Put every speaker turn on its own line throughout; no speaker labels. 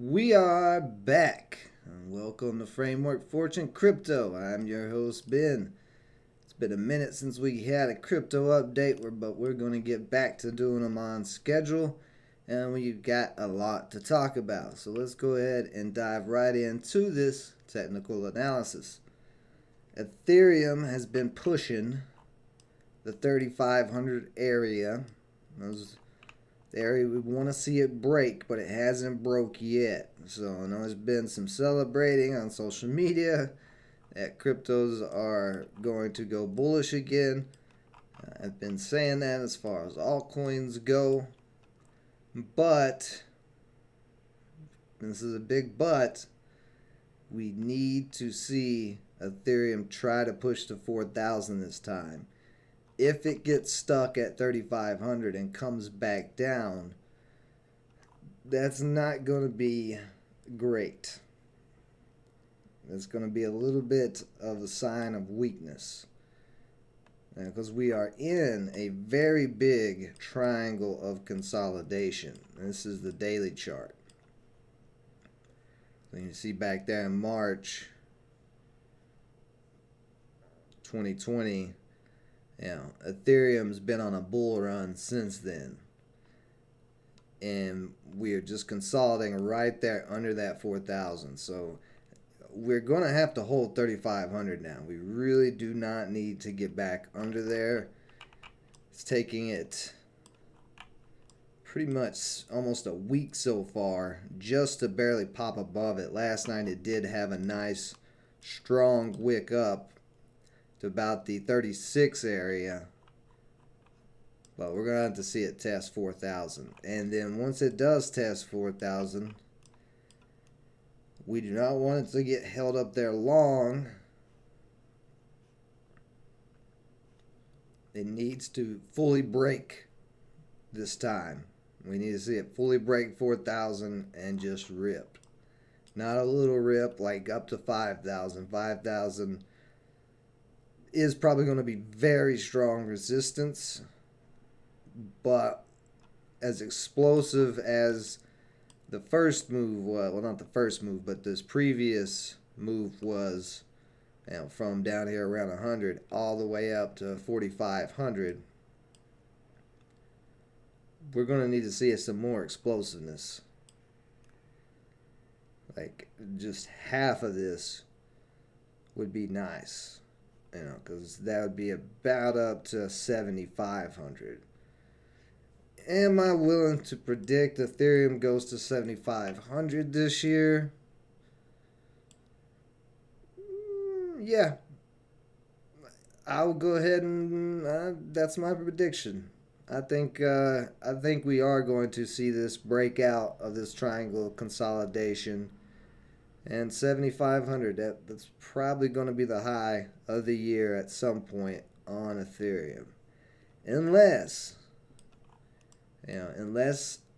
We are back. Welcome to Framework Fortune Crypto. I'm your host, Ben. It's been a minute since we had a crypto update, but we're going to get back to doing them on schedule. And we've got a lot to talk about. So let's go ahead and dive right into this technical analysis. Ethereum has been pushing the 3,500 area. Those the area we want to see it break, but it hasn't broke yet. So I know there's been some celebrating on social media that cryptos are going to go bullish again. I've been saying that as far as altcoins go, but this is a big but. We need to see Ethereum try to push to 4,000 this time. If it gets stuck at 3,500 and comes back down, that's not going to be great. That's going to be a little bit of a sign of weakness. Because we are in a very big triangle of consolidation. This is the daily chart. So you see back there in March 2020, Ethereum's been on a bull run since then. And we are just consolidating right there under that 4,000. So we're going to have to hold 3,500 now. We really do not need to get back under there. It's taking it pretty much almost a week so far just to barely pop above it. Last night it did have a nice strong wick up to about the 36 area, but we're gonna have to see it test 4,000. And then once it does test 4,000, we do not want it to get held up there long. It needs to fully break this time. We need to see it fully break 4,000 and just rip, not a little rip like up to 5,000. 5,000 is probably going to be very strong resistance, but as explosive as the first move was, well, not the first move, but this previous move was, from down here around 100 all the way up to 4,500, we're going to need to see some more explosiveness. Like just half of this would be nice. Because that would be about up to 7,500. Am I willing to predict Ethereum goes to 7,500 this year? Yeah. I'll go ahead and that's my prediction. I think we are going to see this breakout of this triangle consolidation. And 7,500, that's probably going to be the high of the year at some point on Ethereum. Unless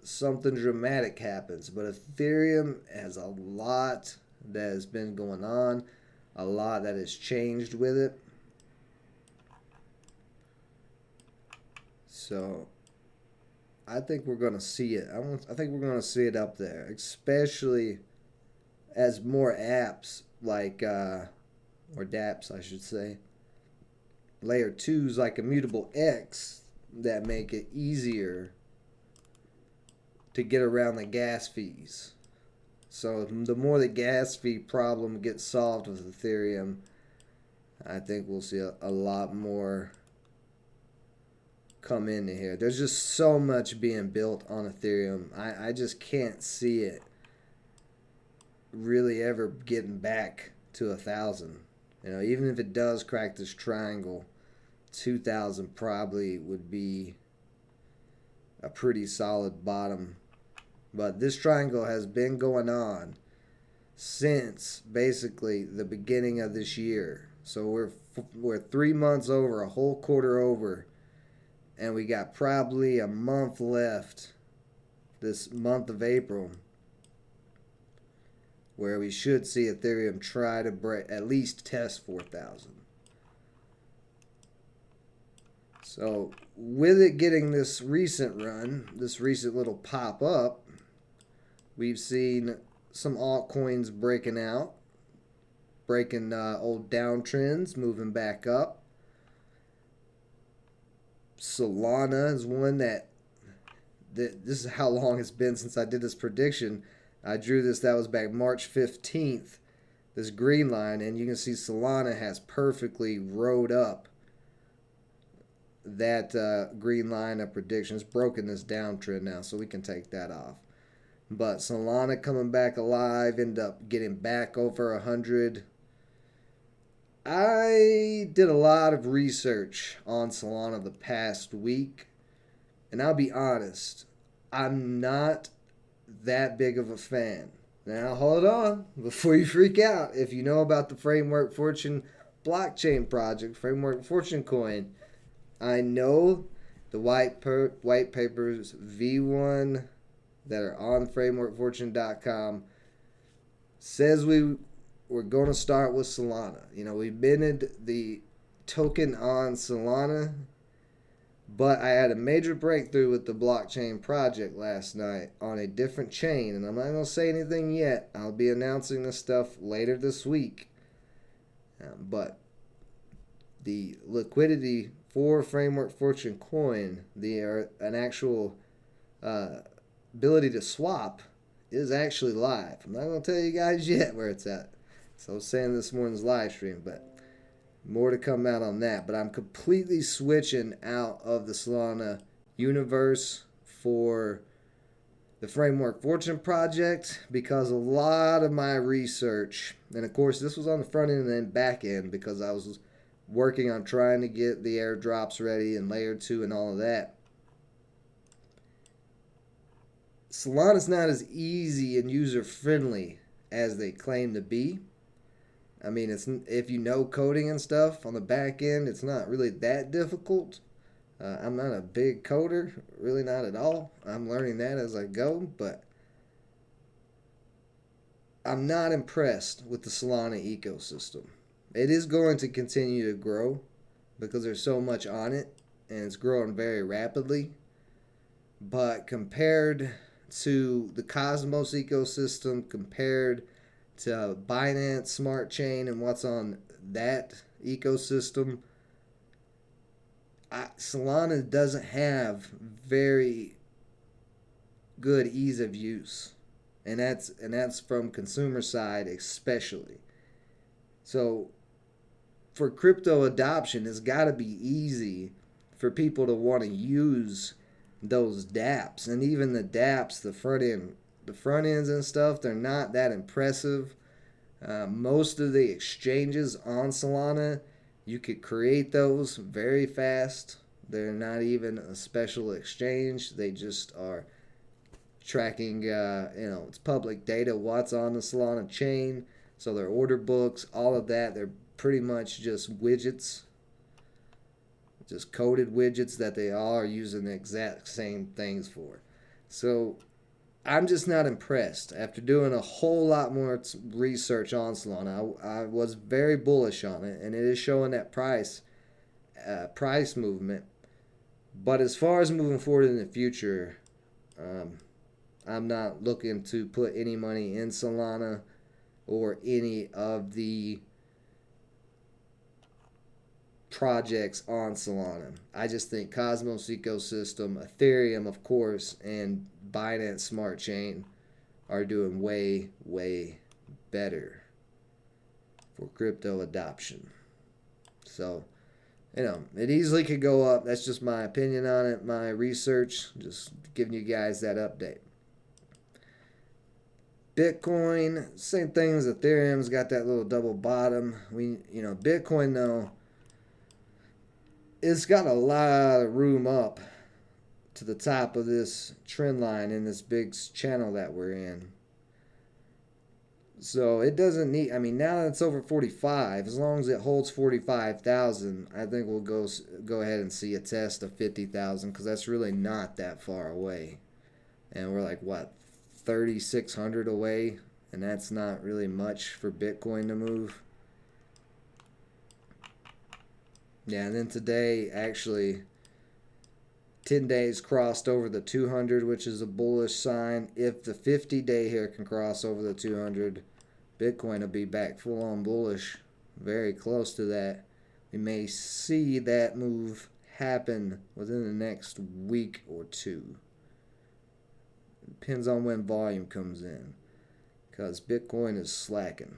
something dramatic happens. But Ethereum has a lot that has been going on, a lot that has changed with it. So I think we're going to see it. I think we're going to see it up there, especially as more apps like, or dApps I should say, layer 2s like Immutable X that make it easier to get around the gas fees. So the more the gas fee problem gets solved with Ethereum, I think we'll see a lot more come into here. There's just so much being built on Ethereum. I just can't see it really ever getting back to 1,000. Even if it does crack this triangle, 2,000 probably would be a pretty solid bottom. But this triangle has been going on since basically the beginning of this year. So we're 3 months over, a whole quarter over, and we got probably a month left this month of April, where we should see Ethereum try to break, at least test 4,000. So with it getting this recent run, this recent little pop up, we've seen some altcoins breaking out, breaking old downtrends, moving back up. Solana is one that this is how long it's been since I did this prediction. I drew this, that was back March 15th, this green line, and you can see Solana has perfectly rode up that green line of prediction. It's broken this downtrend now, so we can take that off. But Solana coming back alive, end up getting back over 100. I did a lot of research on Solana the past week, and I'll be honest, I'm not that big of a fan. Now hold on, before you freak out, if you know about the Framework Fortune blockchain project, Framework Fortune coin, I know the white papers V1 that are on frameworkfortune.com says we're going to start with Solana. You know, we minted the token on Solana, but I had a major breakthrough with the blockchain project last night on a different chain, and I'm not going to say anything yet. I'll be announcing this stuff later this week. But the liquidity for Framework Fortune coin, an actual ability to swap, is actually live. I'm not going to tell you guys yet where it's at. So I was saying this morning's live stream, but more to come out on that. But I'm completely switching out of the Solana universe for the Framework Fortune project because a lot of my research, and of course this was on the front end and then back end because I was working on trying to get the airdrops ready and layer 2 and all of that. Solana's not as easy and user friendly as they claim to be. I mean, if you know coding and stuff on the back end, it's not really that difficult. I'm not a big coder, really not at all. I'm learning that as I go, but I'm not impressed with the Solana ecosystem. It is going to continue to grow because there's so much on it, and it's growing very rapidly. But compared to the Cosmos ecosystem, compared to Binance Smart Chain and what's on that ecosystem, Solana doesn't have very good ease of use, and that's from consumer side especially. So for crypto adoption, it's got to be easy for people to want to use those dApps, and even the dApps, the front ends and stuff, they're not that impressive. Most of the exchanges on Solana, you could create those very fast. They're not even a special exchange. They just are tracking, it's public data, what's on the Solana chain. So their order books, all of that, they're pretty much just widgets, just coded widgets that they all are using the exact same things for. So I'm just not impressed. After doing a whole lot more research on Solana, I was very bullish on it, and it is showing that price movement. But as far as moving forward in the future, I'm not looking to put any money in Solana or any of the projects on Solana. I just think Cosmos ecosystem, Ethereum, of course, and Binance Smart Chain are doing way, way better for crypto adoption. So, it easily could go up. That's just my opinion on it, my research, just giving you guys that update. Bitcoin, same thing as Ethereum's got that little double bottom. Bitcoin though, it's got a lot of room up to the top of this trend line in this big channel that we're in. So it doesn't need, now that it's over 45, as long as it holds 45,000, I think we'll go ahead and see a test of 50,000 because that's really not that far away. And we're like, 3,600 away, and that's not really much for Bitcoin to move. Yeah, and then today, actually, 10 days crossed over the 200, which is a bullish sign. If the 50-day here can cross over the 200, Bitcoin will be back full on bullish, very close to that. We may see that move happen within the next week or two. Depends on when volume comes in, because Bitcoin is slacking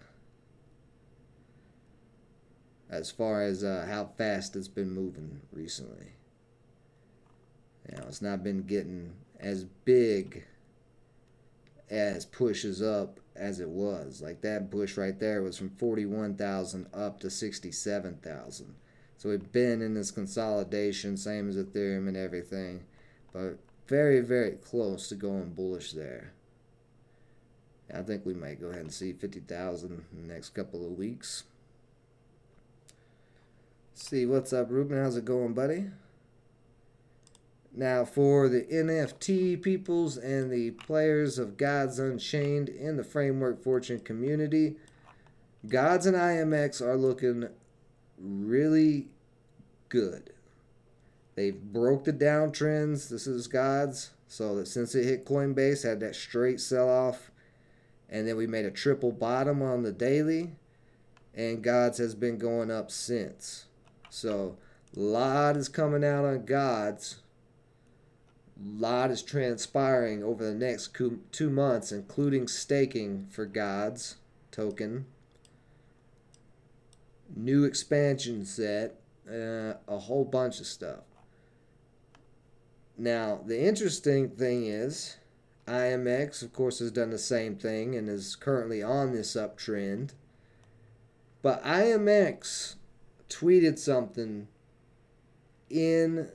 as far as how fast it's been moving recently. You know, it's not been getting as big as pushes up as it was. Like that push right there was from 41,000 up to 67,000. So we've been in this consolidation, same as Ethereum and everything, but very, very close to going bullish there. I think we might go ahead and see 50,000 in the next couple of weeks. See, what's up, Ruben? How's it going, buddy? Now, for the NFT peoples and the players of Gods Unchained in the Framework Fortune community, Gods and IMX are looking really good. They've broke the downtrends. This is Gods. So that since it hit Coinbase, had that straight sell-off, and then we made a triple bottom on the daily, and Gods has been going up since. So a lot is coming out on Gods. A lot is transpiring over the next 2 months, including staking for Gods token, new expansion set, a whole bunch of stuff. Now, the interesting thing is, IMX, of course, has done the same thing and is currently on this uptrend. But IMX tweeted something in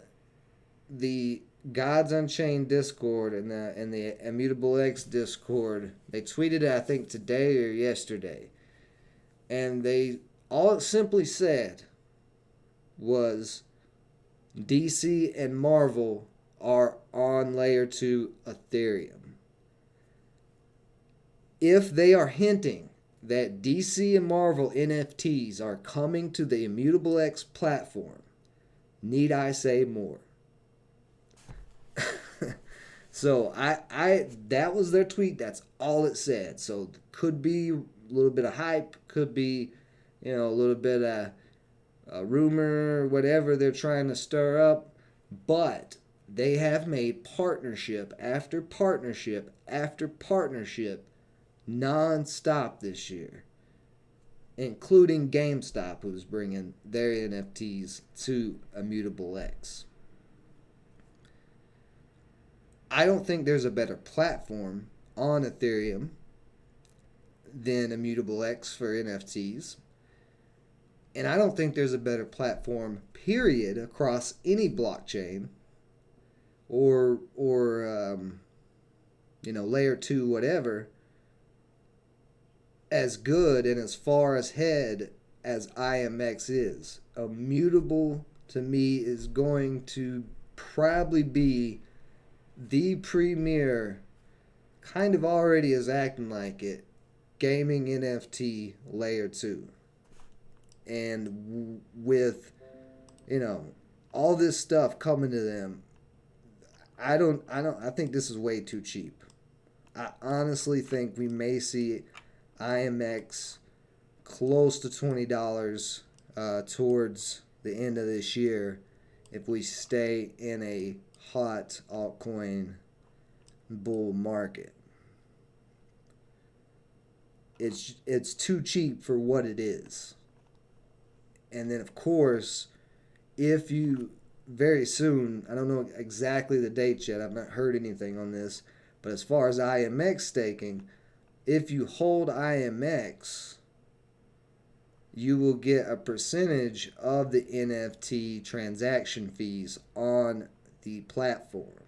the Gods Unchained Discord and the Immutable X Discord. They tweeted it, I think, today or yesterday. And all it simply said was DC and Marvel are on layer 2 Ethereum. If they are hinting that DC and Marvel NFTs are coming to the Immutable X platform, need I say more? So that was their tweet. That's all it said. So could be a little bit of hype, could be, a little bit of a rumor, whatever they're trying to stir up, but they have made partnership after partnership after partnership non-stop this year, including GameStop, who's bringing their NFTs to Immutable X. I don't think there's a better platform on Ethereum than Immutable X for NFTs. And I don't think there's a better platform, period, across any blockchain or layer 2, whatever, as good and as far ahead as IMX is. Immutable, to me, is going to probably be the premier, kind of already is acting like it, gaming NFT layer 2. And with, all this stuff coming to them, I think this is way too cheap. I honestly think we may see IMX close to $20 towards the end of this year if we stay in a hot altcoin bull market. It's too cheap for what it is. And then, of course, if you very soon, I don't know exactly the date yet, I've not heard anything on this, but as far as IMX staking, if you hold IMX, you will get a percentage of the NFT transaction fees on the platform.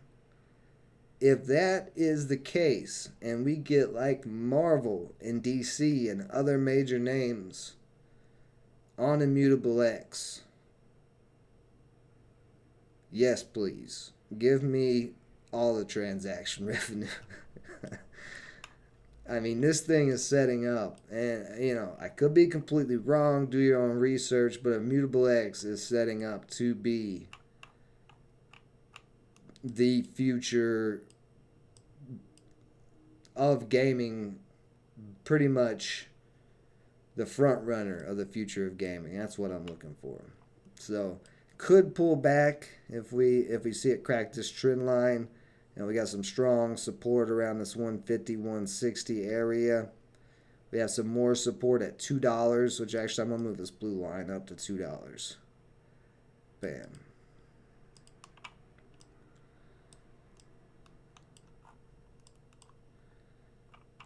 If that is the case, and we get like Marvel and DC and other major names on Immutable X, yes, please. Give me all the transaction revenue. I mean, this thing is setting up, and, I could be completely wrong. Do your own research, but Immutable X is setting up to be the future of gaming, pretty much the front runner of the future of gaming. That's what I'm looking for. So could pull back if we see it crack this trend line. And we got some strong support around this 150, 160 area. We have some more support at $2, which actually I'm going to move this blue line up to $2. Bam.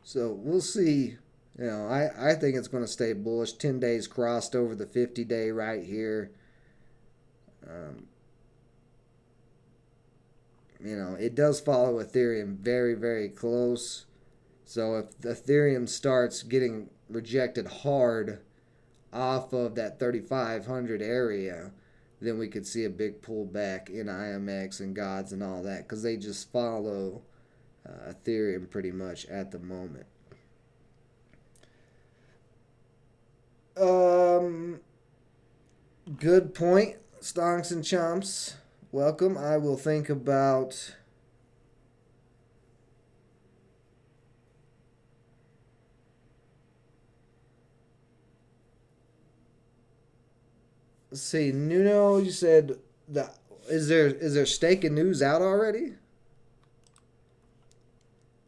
So we'll see. You know, I think it's going to stay bullish. 10 days crossed over the 50-day right here. You know, it does follow Ethereum very, very close. So if Ethereum starts getting rejected hard off of that 3,500 area, then we could see a big pullback in IMX and Gods and all that, because they just follow Ethereum pretty much at the moment. Good point, Stonks and Chomps. Welcome. I will think about let's see, Nuno, you said that is there staking news out already?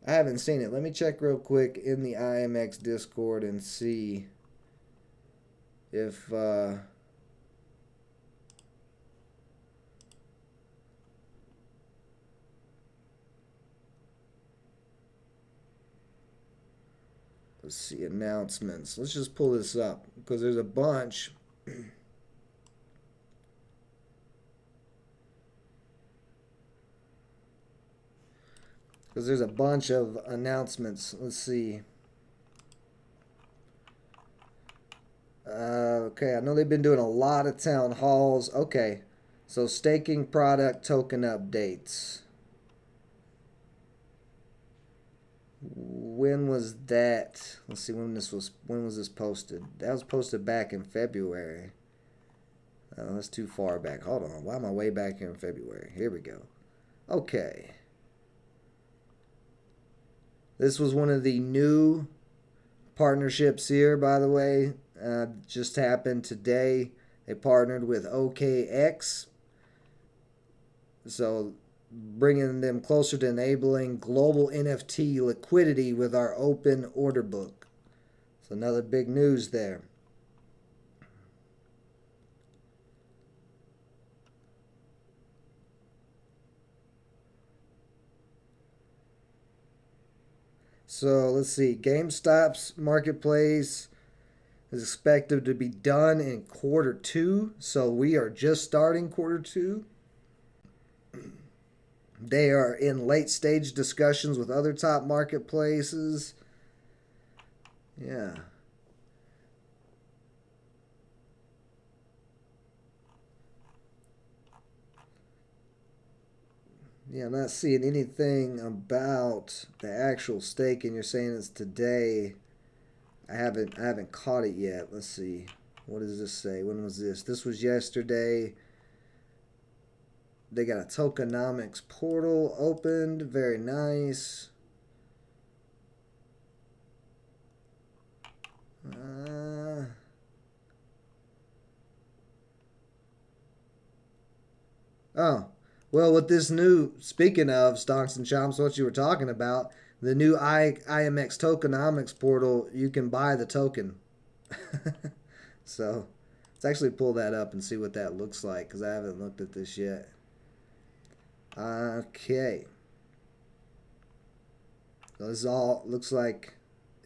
I haven't seen it. Let me check real quick in the IMX Discord and see if let's see, announcements. Let's just pull this up because there's a bunch. Because there's a bunch of announcements. Let's see. Okay, I know they've been doing a lot of town halls. Okay, so staking product token updates. When was that? Let's see when was this posted? That was posted back in February. Oh, that's too far back. Hold on. Why am I way back here in February? Here we go. Okay. This was one of the new partnerships here, by the way. Just happened today. They partnered with OKX. So bringing them closer to enabling global NFT liquidity with our open order book. So another big news there. So let's see. GameStop's marketplace is expected to be done in Q2. So we are just starting Q2. They are in late stage discussions with other top marketplaces. Yeah. Yeah, I'm not seeing anything about the actual staking. You're saying it's today. I haven't caught it yet. Let's see. What does this say? When was this? This was yesterday. They got a tokenomics portal opened. Very nice. Oh. Well, with this new, speaking of Stonks and Chomps, what you were talking about, the new IMX tokenomics portal, you can buy the token. So, let's actually pull that up and see what that looks like, because I haven't looked at this yet. Okay. So this all looks like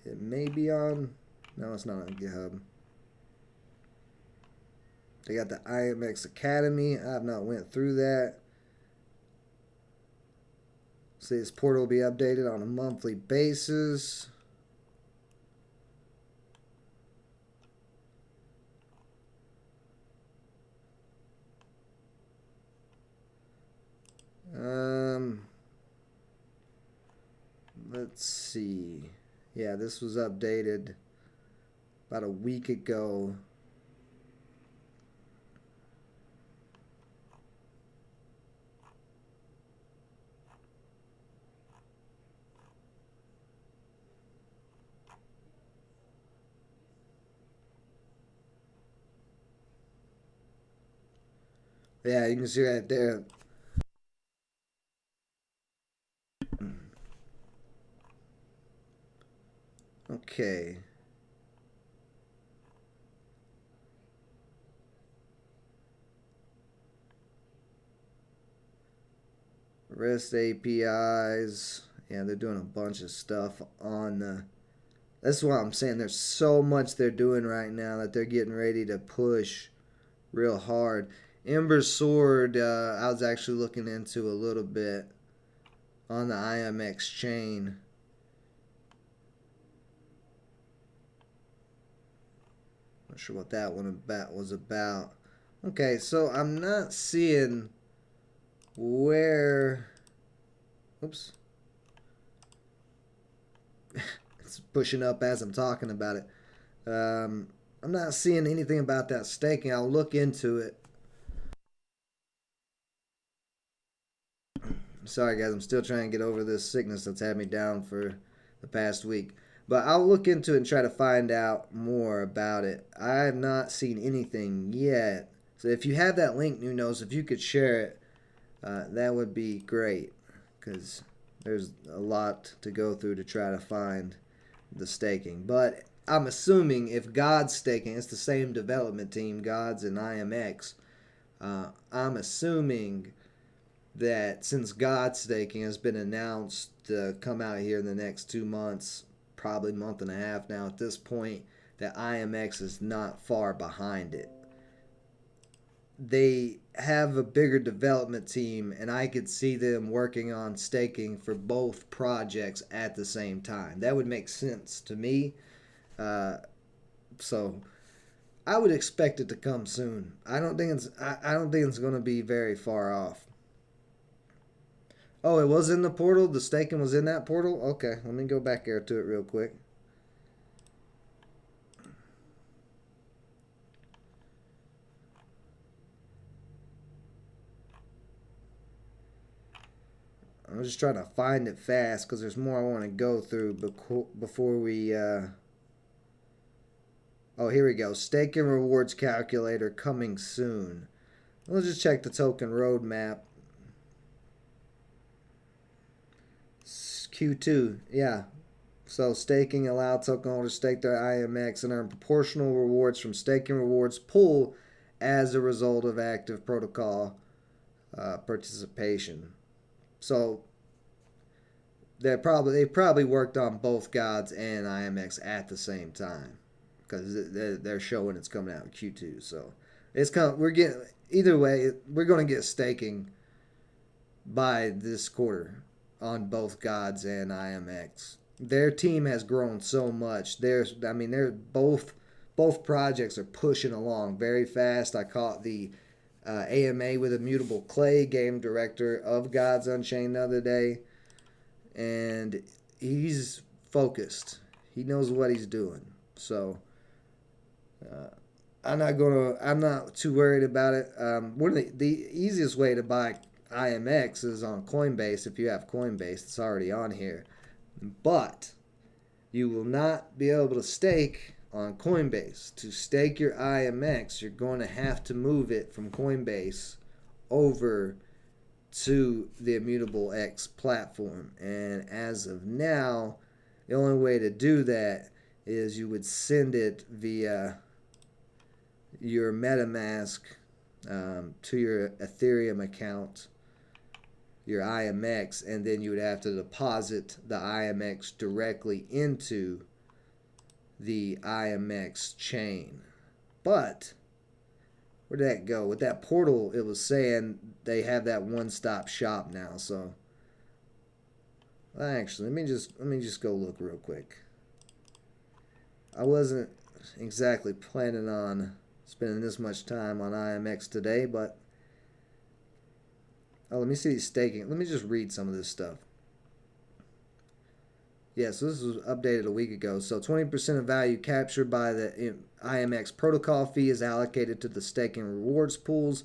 it may be on, no, it's not on GitHub. They got the IMX Academy. I have not went through that. See, this portal will be updated on a monthly basis. Let's see. Yeah, this was updated about a week ago. Yeah, you can see right there. Okay. REST APIs. Yeah, they're doing a bunch of stuff on the. That's why I'm saying there's so much they're doing right now that they're getting ready to push real hard. Ember Sword, I was actually looking into a little bit on the IMX chain. Not sure what that one was about. Okay, so I'm not seeing where. Oops. It's pushing up as I'm talking about it. I'm not seeing anything about that staking. I'll look into it. Sorry, guys. I'm still trying to get over this sickness that's had me down for the past week. But I'll look into it and try to find out more about it. I have not seen anything yet. So if you have that link, New Nose, if you could share it, that would be great. Because there's a lot to go through to try to find the staking. But I'm assuming if God's staking, it's the same development team, Gods and IMX. I'm assuming that since God staking has been announced to come out here in the next 2 months, probably month and a half now at this point, that IMX is not far behind it. They have a bigger development team, and I could see them working on staking for both projects at the same time. That would make sense to me. So I would expect it to come soon. I don't think it's going to be very far off. Oh, it was in the portal? The staking was in that portal? Okay, let me go back there to it real quick. I'm just trying to find it fast because there's more I want to go through before we... Oh, here we go. Stake and rewards calculator coming soon. Let's just check the token roadmap. Q2, yeah. So staking allow token holders stake their IMX and earn proportional rewards from staking rewards pool as a result of active protocol participation. So they probably worked on both Gods and IMX at the same time because they're showing it's coming out in Q2. So we're getting either way. We're going to get staking by this quarter on both Gods and IMX. Their team has grown so much. They're both projects are pushing along very fast. I caught the AMA with Immutable Clay, game director of Gods Unchained, the other day, and he's focused. He knows what he's doing. So I'm not too worried about it. One of the easiest way to buy IMX is on Coinbase. If you have Coinbase, it's already on here. But you will not be able to stake on Coinbase. To stake your IMX, you're going to have to move it from Coinbase over to the Immutable X platform. And as of now, the only way to do that is you would send it via your MetaMask to your Ethereum account, your IMX, and then you would have to deposit the IMX directly into the IMX chain. But where did that go? With that portal, it was saying they have that one-stop shop now. So actually, let me just go look real quick. I wasn't exactly planning on spending this much time on IMX today, but let me see staking. Let me just read some of this stuff. Yeah, so this was updated a week ago. So 20% of value captured by the IMX protocol fee is allocated to the staking rewards pools.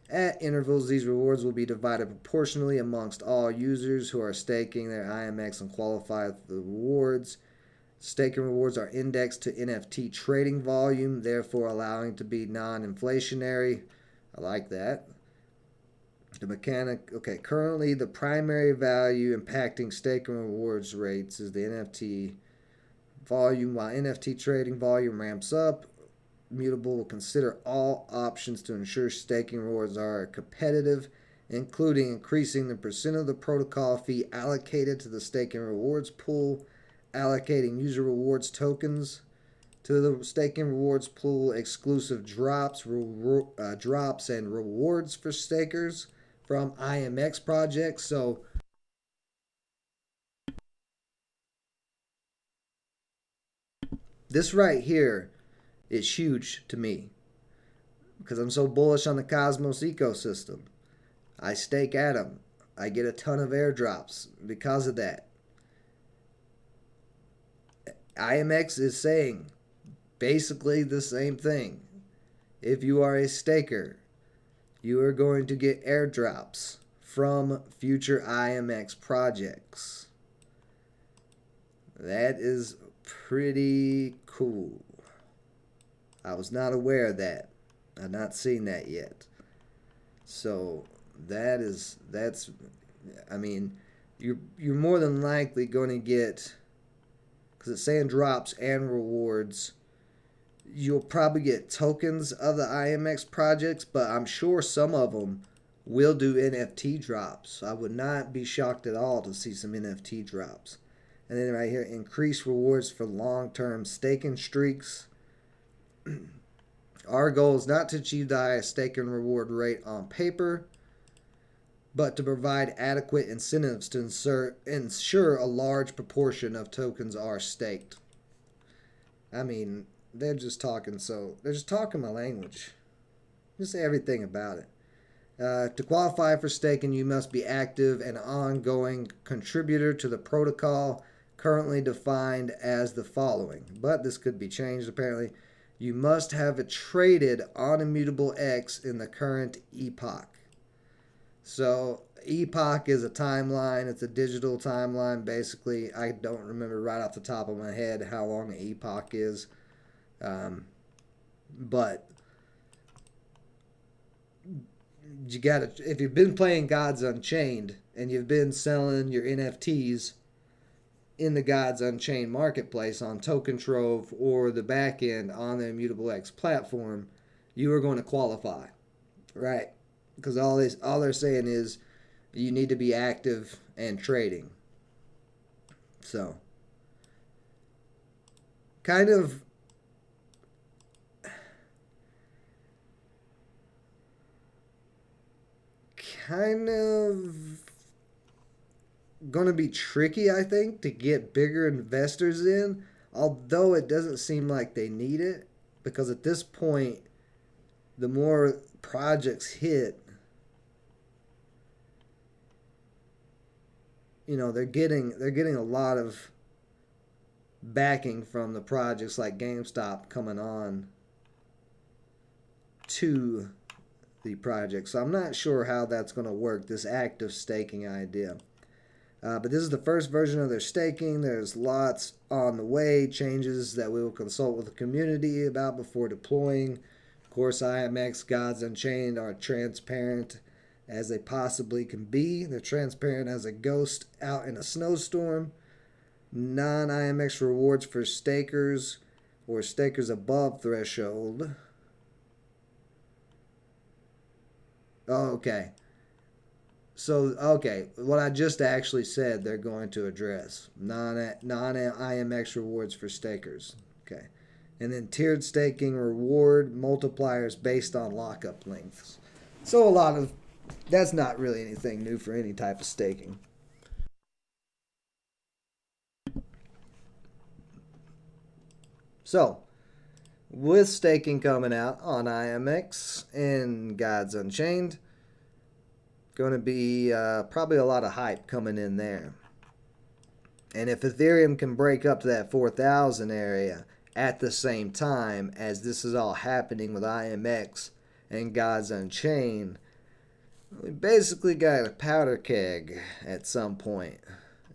At intervals, these rewards will be divided proportionally amongst all users who are staking their IMX and qualify for the rewards. Staking rewards are indexed to NFT trading volume, therefore allowing to be non-inflationary. I like that. The mechanic, okay, currently the primary value impacting stake and rewards rates is the NFT volume. While NFT trading volume ramps up, Mutable will consider all options to ensure staking rewards are competitive, including increasing the percent of the protocol fee allocated to the staking rewards pool, allocating user rewards tokens to the staking rewards pool, exclusive drops and rewards for stakers from IMX projects. So this right here is huge to me because I'm so bullish on the Cosmos ecosystem. I stake Atom. I get a ton of airdrops because of that. IMX is saying basically the same thing. If you are a staker, you are going to get airdrops from future IMX projects. That is pretty cool. I was not aware of that. I've not seen that yet. So that's I mean, you're more than likely going to get, because it's saying drops and rewards, you'll probably get tokens of the IMX projects, but I'm sure some of them will do NFT drops. I would not be shocked at all to see some NFT drops. And then right here, increase rewards for long-term staking streaks. Our goal is not to achieve the highest stake and reward rate on paper, but to provide adequate incentives to ensure a large proportion of tokens are staked. I mean, they're just talking my language. Just everything about it. To qualify for staking, you must be active and ongoing contributor to the protocol, currently defined as the following. But this could be changed apparently. You must have traded on Immutable X in the current epoch. So epoch is a timeline. It's a digital timeline, basically. I don't remember right off the top of my head how long an epoch is. But you gotta, if you've been playing Gods Unchained and you've been selling your NFTs in the Gods Unchained marketplace on Token Trove or the back end on the Immutable X platform, you are going to qualify, right? Because all they're saying is you need to be active and trading. So, kind of going to be tricky, I think, to get bigger investors in, although it doesn't seem like they need it, because at this point, the more projects hit, you know, they're getting a lot of backing from the projects like GameStop coming on to the project. So I'm not sure how that's going to work, this active staking idea. But this is the first version of their staking. There's lots on the way, changes that we will consult with the community about before deploying. Of course, IMX Gods Unchained are transparent as they possibly can be. They're transparent as a ghost out in a snowstorm. Non-IMX rewards for stakers or stakers above threshold. Oh, okay. So, okay, what I just actually said they're going to address. Non-IMX rewards for stakers. Okay. And then tiered staking reward multipliers based on lockup lengths. So that's not really anything new for any type of staking. So, with staking coming out on IMX and Gods Unchained, going to be probably a lot of hype coming in there. And if Ethereum can break up to that 4,000 area at the same time as this is all happening with IMX and Gods Unchained, we basically got a powder keg at some point.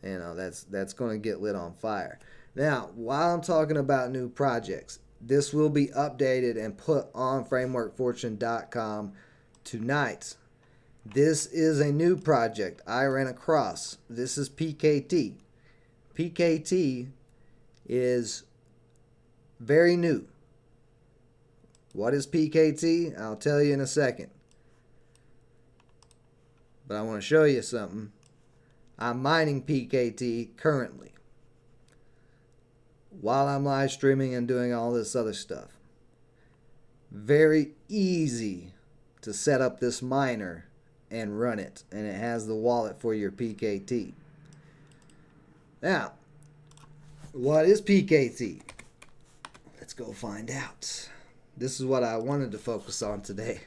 You know, that's going to get lit on fire. Now, while I'm talking about new projects, this will be updated and put on frameworkfortune.com tonight. This is a new project I ran across. This is PKT. PKT is very new. What is PKT? I'll tell you in a second. But I want to show you something. I'm mining PKT currently while I'm live streaming and doing all this other stuff. Very easy to set up this miner and run it, and it has the wallet for your PKT. Now, what is PKT? Let's go find out. This is what I wanted to focus on today.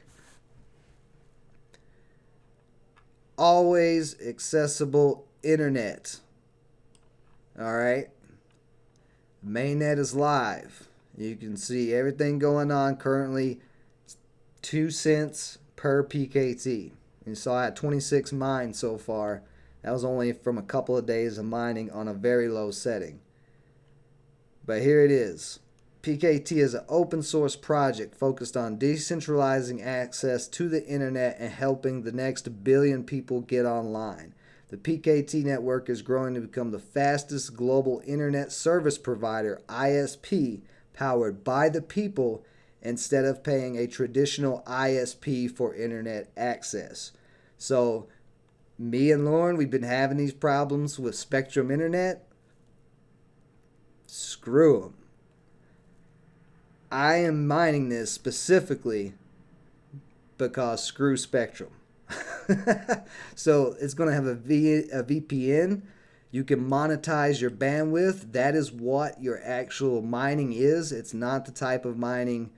Always accessible internet. Alright? Mainnet is live. You can see everything going on currently. 2 cents per PKT. You saw I had 26 mined so far. That was only from a couple of days of mining on a very low setting. But here it is. PKT is an open source project focused on decentralizing access to the internet and helping the next billion people get online. The PKT network is growing to become the fastest global internet service provider, ISP, powered by the people instead of paying a traditional ISP for internet access. So, me and Lauren, we've been having these problems with Spectrum Internet. Screw them. I am mining this specifically because screw Spectrum. So it's going to have a VPN. You can monetize your bandwidth. That is what your actual mining is. It's not the type of mining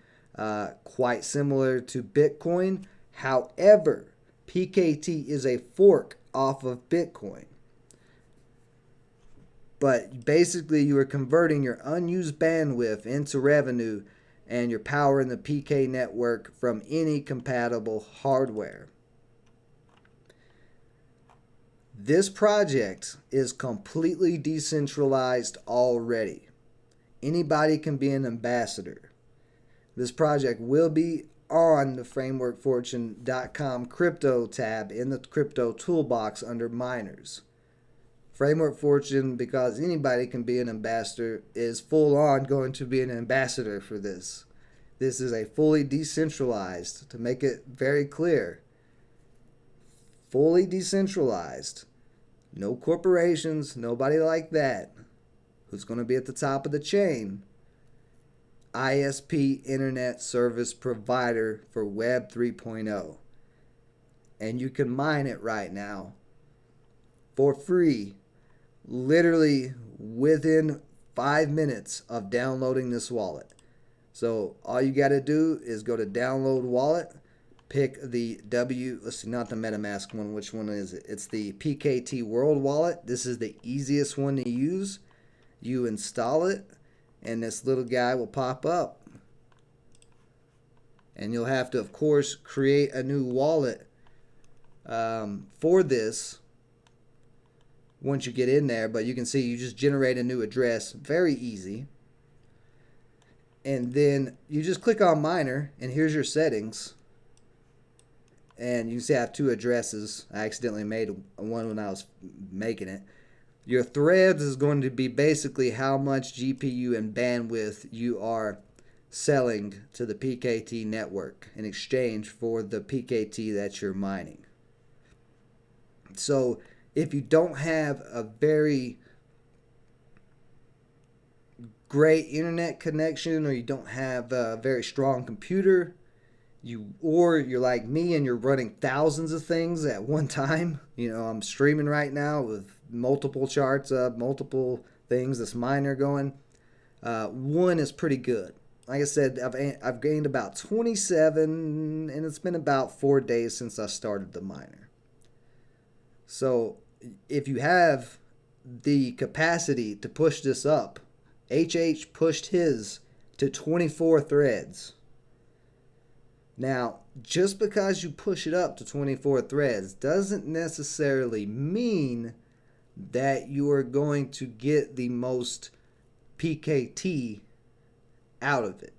quite similar to Bitcoin. However, PKT is a fork off of Bitcoin. But basically you are converting your unused bandwidth into revenue, and you're powering the PK network from any compatible hardware. This project is completely decentralized already. Anybody can be an ambassador. This project will be on the frameworkfortune.com crypto tab in the crypto toolbox under miners. Framework Fortune, because anybody can be an ambassador, is full on going to be an ambassador for this. This is a fully decentralized, to make it very clear, fully decentralized. No corporations, nobody like that, who's going to be at the top of the chain. ISP Internet Service Provider for Web 3.0. And you can mine it right now for free. Literally within 5 minutes of downloading this wallet. So all you got to do is go to download wallet, pick the let's see, not the MetaMask one, which one is it? It's the PKT World wallet. This is the easiest one to use. You install it and this little guy will pop up. And you'll have to, of course, create a new wallet for this once you get in there, but you can see you just generate a new address. Very easy. And then you just click on miner, and here's your settings. And you see I have 2 addresses. I accidentally made one when I was making it. Your threads is going to be basically how much GPU and bandwidth you are selling to the PKT network in exchange for the PKT that you're mining. So if you don't have a very great internet connection, or you don't have a very strong computer, or you're like me and you're running thousands of things at one time. You know, I'm streaming right now with multiple charts up, multiple things, this miner going. One is pretty good. Like I said, I've gained about 27, and it's been about 4 days since I started the miner. So if you have the capacity to push this up, HH pushed his to 24 threads. Now, just because you push it up to 24 threads doesn't necessarily mean that you are going to get the most PKT out of it.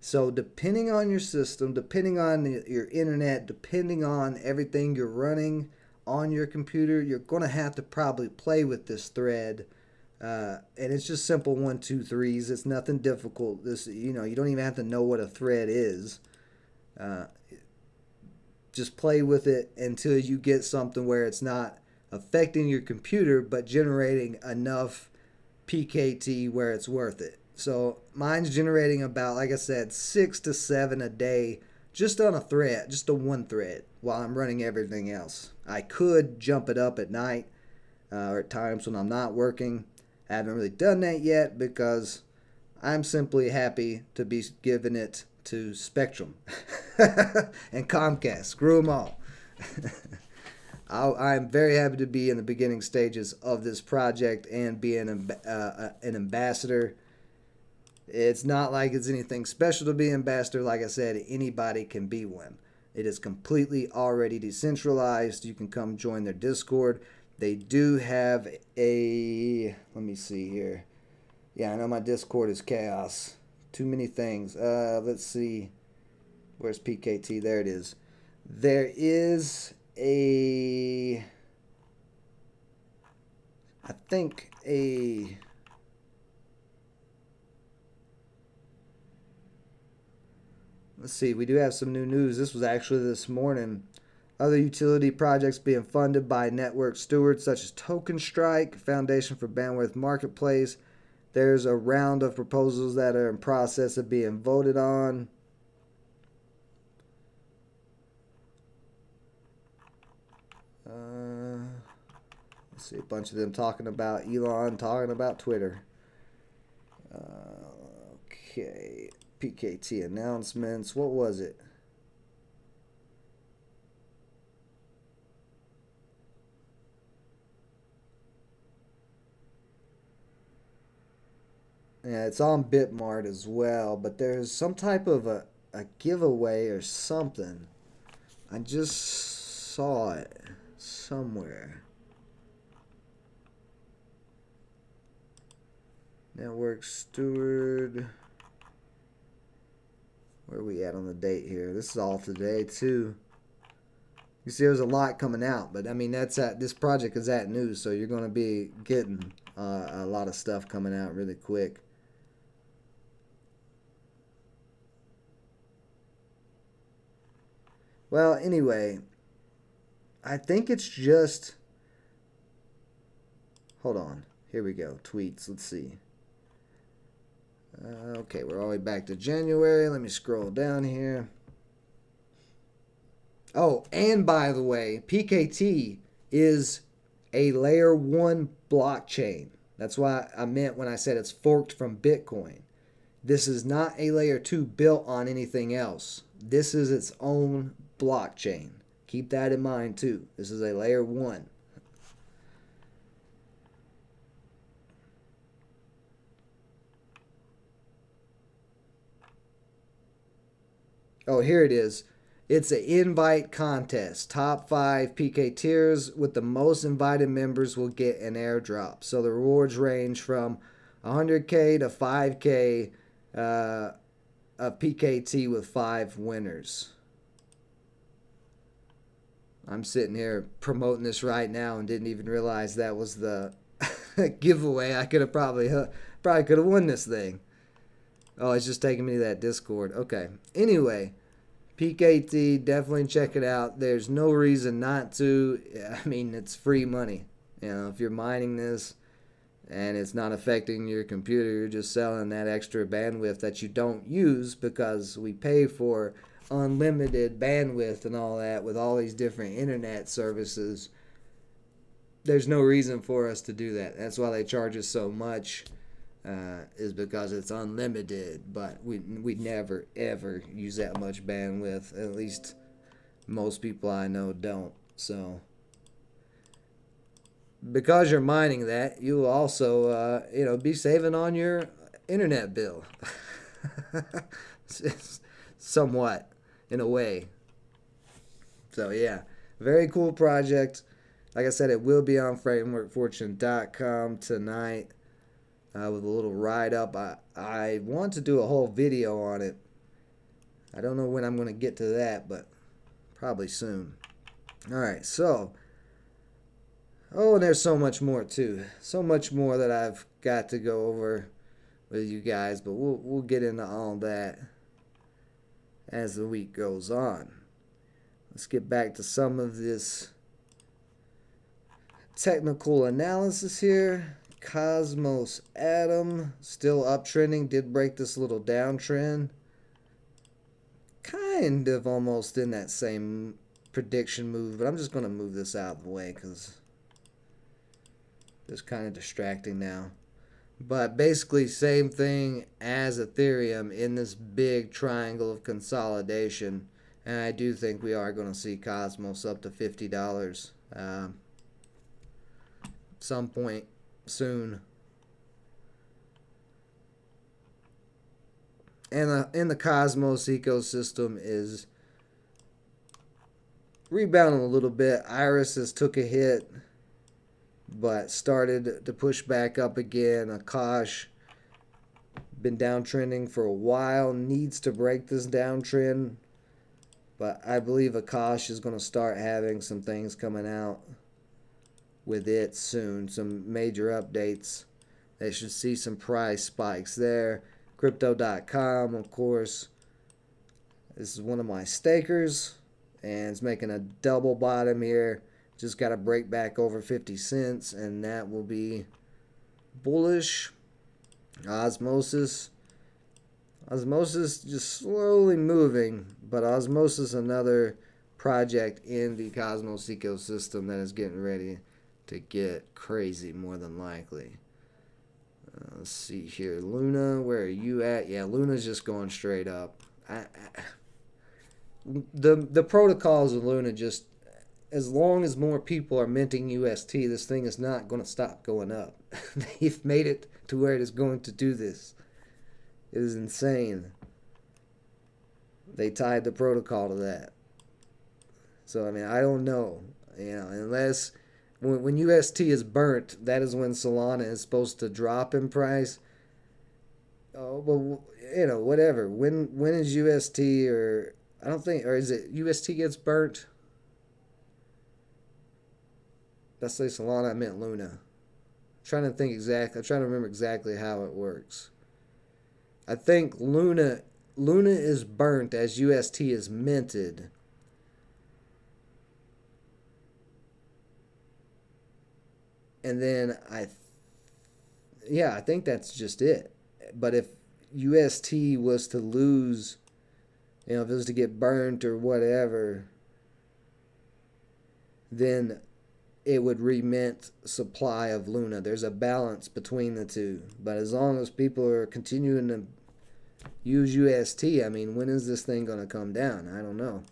So depending on your system, depending on your internet, depending on everything you're running on your computer, you're going to have to probably play with this thread. And it's just simple 1, 2, 3s. It's nothing difficult. This, you don't even have to know what a thread is. Just play with it until you get something where it's not affecting your computer, but generating enough PKT where it's worth it. So mine's generating about, like I said, 6 to 7 a day just on a thread, just a one thread while I'm running everything else. I could jump it up at night or at times when I'm not working. I haven't really done that yet because I'm simply happy to be giving it to Spectrum and Comcast. Screw them all. I'm very happy to be in the beginning stages of this project and be an ambassador. It's not like it's anything special to be an ambassador. Like I said, anybody can be one. It is completely already decentralized. You can come join their Discord. They do have a... Let me see here. Yeah, I know my Discord is chaos. Too many things. Let's see. Where's PKT? There it is. There is a... I think a... Let's see, we do have some new news. This was actually this morning. Other utility projects being funded by network stewards such as Token Strike, Foundation for Bandwidth Marketplace. There's a round of proposals that are in process of being voted on. Let's see, a bunch of them talking about Elon, talking about Twitter. Okay. PKT announcements. What was it? Yeah, it's on Bitmart as well, but there's some type of a giveaway or something. I just saw it somewhere. Network steward. Where are we at on the date here? This is all today too. You see, there's a lot coming out, but I mean this project is at news, so you're going to be getting a lot of stuff coming out really quick. Well, anyway, I think it's just... Hold on. Here we go. Tweets. Let's see. Okay, we're all the way back to January. Let me scroll down here. Oh, and by the way, PKT is a layer 1 blockchain. That's why I meant when I said it's forked from Bitcoin. This is not a layer 2 built on anything else. This is its own blockchain. Keep that in mind too. This is a layer 1. Oh, here it is. It's an invite contest. Top 5 PK tiers with the most invited members will get an airdrop. So the rewards range from 100K to 5K of PKT with 5 winners. I'm sitting here promoting this right now and didn't even realize that was the giveaway. I could have probably could have won this thing. Oh, it's just taking me to that Discord. Okay. Anyway, PKT, definitely check it out. There's no reason not to. I mean, it's free money. You know, if you're mining this and it's not affecting your computer, you're just selling that extra bandwidth that you don't use because we pay for unlimited bandwidth and all that with all these different internet services. There's no reason for us to do that. That's why they charge us so much. Is because it's unlimited, but we never ever use that much bandwidth. At least most people I know don't. So because you're mining that, you will also be saving on your internet bill, somewhat in a way. So yeah, very cool project. Like I said, it will be on frameworkfortune.com tonight. With a little write-up. I want to do a whole video on it, I don't know when I'm going to get to that, but probably soon. All right, so, oh, and there's so much more too. So much more that I've got to go over with you guys, but we'll get into all that as the week goes on. Let's get back to some of this technical analysis here. Cosmos Atom still uptrending, did break this little downtrend. Kind of almost in that same prediction move, but I'm just going to move this out of the way because it's kind of distracting now. But basically same thing as Ethereum in this big triangle of consolidation. And I do think we are going to see Cosmos up to $50 some point soon. And the Cosmos ecosystem is rebounding a little bit. Iris has took a hit, but started to push back up again. Akash been downtrending for a while, needs to break this downtrend, but I believe Akash is going to start having some things coming out with it soon, some major updates. They should see some price spikes there. Crypto.com, of course, this is one of my stakers, and it's making a double bottom here. Just got to break back over 50 cents, and that will be bullish. Osmosis just slowly moving, but Osmosis, another project in the Cosmos ecosystem that is getting ready to get crazy, more than likely. Let's see here. Luna, where are you at? Yeah, Luna's just going straight up. The protocols of Luna, just as long as more people are minting UST, this thing is not going to stop going up. They've made it to where it is going to do this. It is insane. They tied the protocol to that. So, I mean, I don't know. Unless when UST is burnt, that is when Solana is supposed to drop in price. Oh, but, whatever. When is UST, or I don't think, or is it UST gets burnt? Let's say Solana, I meant Luna. I'm trying to remember exactly how it works. I think Luna is burnt as UST is minted. And then I think that's just it. But if UST was to lose, if it was to get burnt or whatever, then it would remint supply of Luna. There's a balance between the two. But as long as people are continuing to use UST, I mean, when is this thing going to come down? I don't know.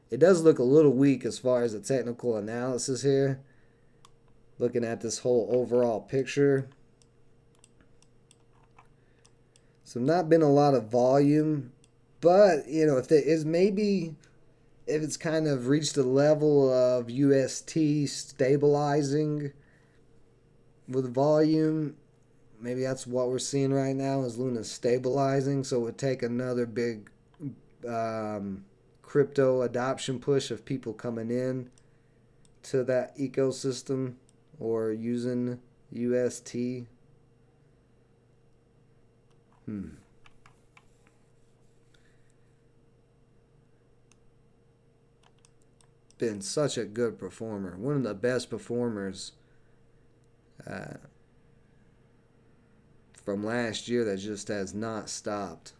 It does look a little weak as far as the technical analysis here. Looking at this whole overall picture. So not been a lot of volume. But, if it is maybe, if it's kind of reached a level of UST stabilizing with volume, maybe that's what we're seeing right now is Luna stabilizing. So it would take another big crypto adoption push of people coming in to that ecosystem or using UST. Been such a good performer. One of the best performers from last year that just has not stopped.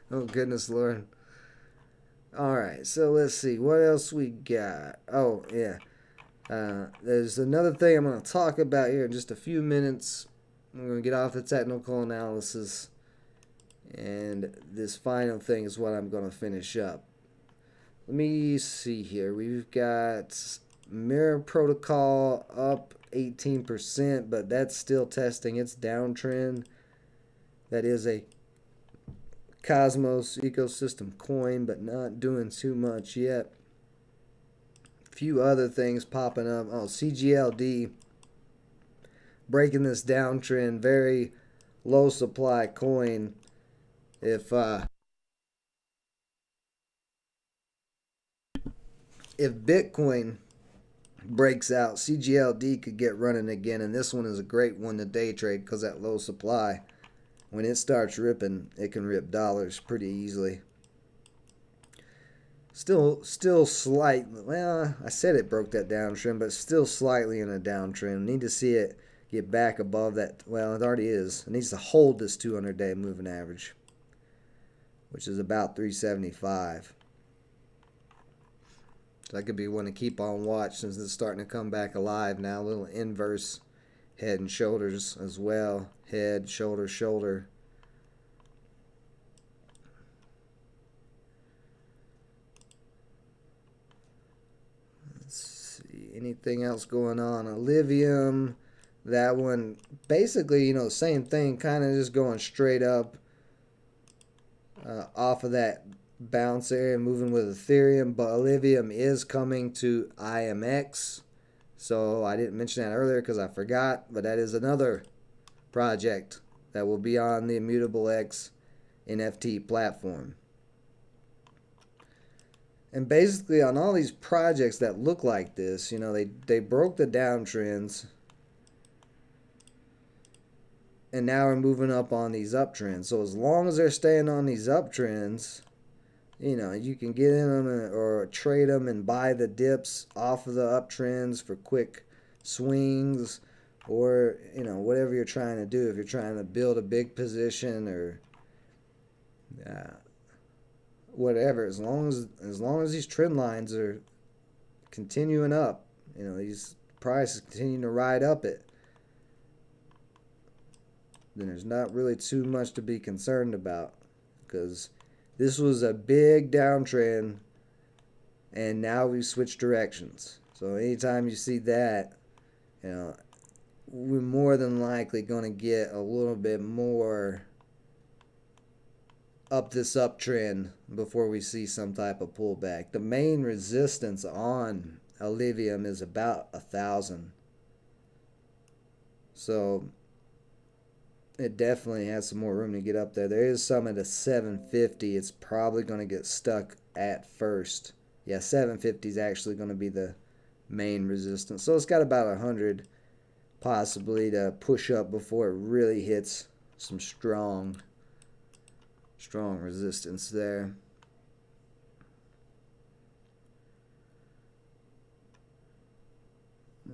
Oh, goodness Lord. Alright, so let's see. What else we got? Oh, yeah. There's another thing I'm going to talk about here in just a few minutes. I'm going to get off the technical analysis. And this final thing is what I'm going to finish up. Let me see here. We've got Mirror Protocol up 18%, but that's still testing its downtrend. That is a Cosmos ecosystem coin, but not doing too much yet. A few other things popping up. Oh, CGLD breaking this downtrend, very low supply coin. If Bitcoin breaks out, CGLD could get running again, and this one is a great one to day trade because that low supply, when it starts ripping, it can rip dollars pretty easily. Still slight. Well, I said it broke that downtrend, but still slightly in a downtrend. Need to see it get back above that. Well, it already is. It needs to hold this 200-day moving average, which is about 375. So that could be one to keep on watch since it's starting to come back alive now. A little inverse head and shoulders as well. Head, shoulder, shoulder. Let's see. Anything else going on? Ethereum. That one, basically, you know, same thing. Kind of just going straight up off of that bounce area, moving with Ethereum, but Ethereum is coming to IMX, so I didn't mention that earlier because I forgot, but that is another project that will be on the Immutable X NFT platform. And basically on all these projects that look like this, you know, they broke the downtrends, and now we're moving up on these uptrends. So as long as they're staying on these uptrends, you know, you can get in them or trade them and buy the dips off of the uptrends for quick swings, or, you know, whatever you're trying to do. If you're trying to build a big position or whatever, as long as these trend lines are continuing up, you know, these prices continue to ride up it, then there's not really too much to be concerned about, because this was a big downtrend, and now we switched directions. So anytime you see that, you know, we're more than likely going to get a little bit more up this uptrend before we see some type of pullback. The main resistance on Ethereum is about 1,000. So it definitely has some more room to get up there. There is some at a 750. It's probably going to get stuck at first. Yeah, 750 is actually going to be the main resistance. So it's got about 100 possibly to push up before it really hits some strong resistance there.